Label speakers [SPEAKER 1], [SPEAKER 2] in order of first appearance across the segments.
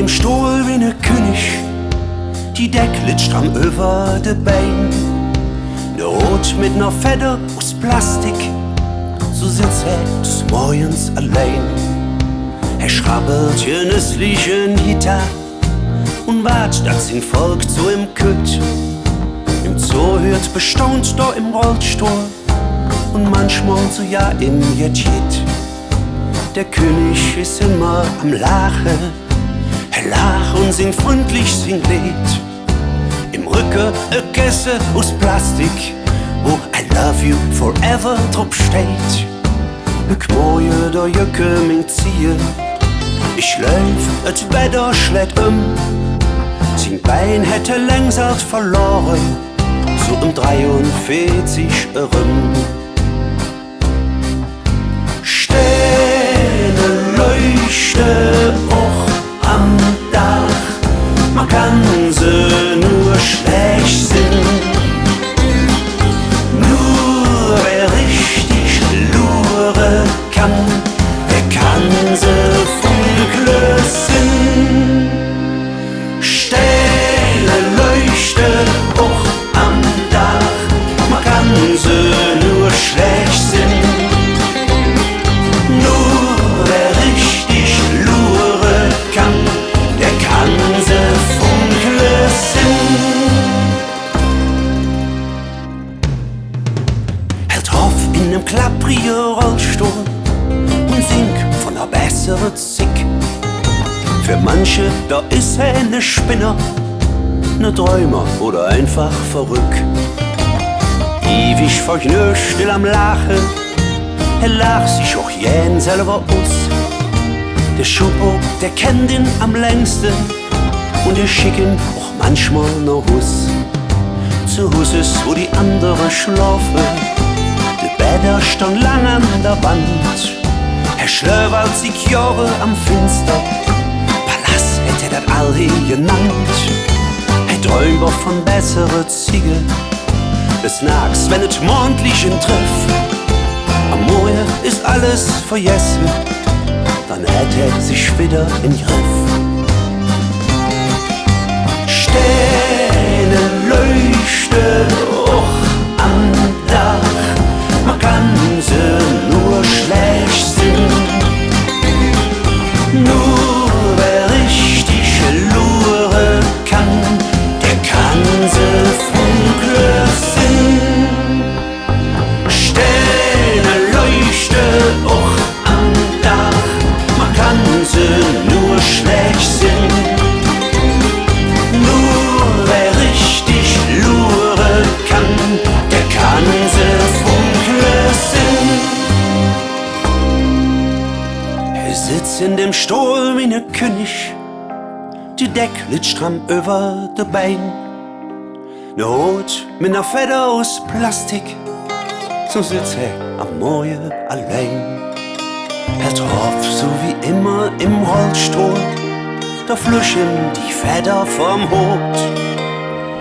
[SPEAKER 1] dem Stuhl wie ne König, die Deckel stramm über de Bein. Ne Hut mit ner Feder aus Plastik, so sitzt des Morgens allein. Schrabbelt genüsslichen Gitarre und wart, dass sein Volk zu ihm kütt. Im Zoo hört bestaunt da im Rollstuhl und manchmal so ja im Jetjet. Der König ist immer am Lachen, lach und singt freundlich, singt Lied. Im Rücken a Kesse aus Plastik, wo I love you forever drauf steht. Ich moje der Jücke mein Ziel, ich läuf, et Wetter schlägt sein Bein hätte längst verloren, so 43 rum. Sterne leuchte auch am Dach, man kann sie nur schlecht sehen. Nur wer richtig lure kann, wer kann sie vom Glössen. Sterne leuchte auch am Dach, man kann sie nur schlecht sehen. Nur wer richtig lure kann, der kann sie vom Glössen. Hält auf in nem klapprigen Rollstuhl und singt von der besseren Zick. Für manche, da ist ne Spinner, ne Träumer oder einfach verrückt. Ewig vergnügt, still am Lachen, lacht sich auch jeden selber aus. Der Schupo, der kennt ihn am längsten und der schickt ihn auch manchmal noch Hus. Zu Hus ist, wo die anderen schlafen, die Bäder stand lang an der Wand. Schlöwert sich Jahre am Finster, Palast hätte das all hier genannt. Träumt von bessere Ziege, des Nachts, wenn es Mondlichen trifft. Am Morgen ist alles vergessen, dann hätte sich wieder im Griff. Sterne leuchten auch am Dach, man kann sie nur schlecht sehen. Nur wer richtig lure kann, der kann sie vom Glössen. Sterne leuchten auch am Dach, man kann sie nur schlecht sehen. Nur wer richtig lure kann, der kann sie vom Glössen. Er sitzt in dem Stuhl wie ne König, die Deckel stramm über de Bein. Ne Hut mit ner Feder aus Plastik, so sitzt er am Morgen allein. Er drauf, so wie immer im Rollstuhl, da flüschen die Feder vom Hut.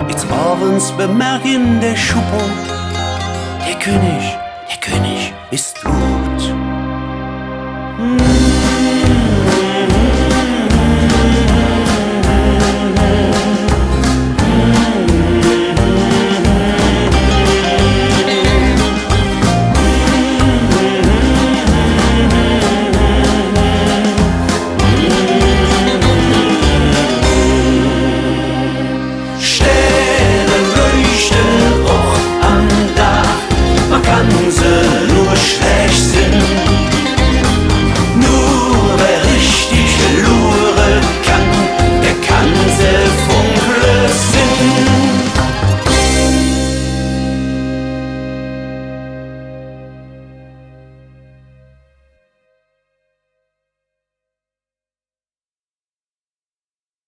[SPEAKER 1] Jetzt abends bemerken der Schupo, der König ist tot.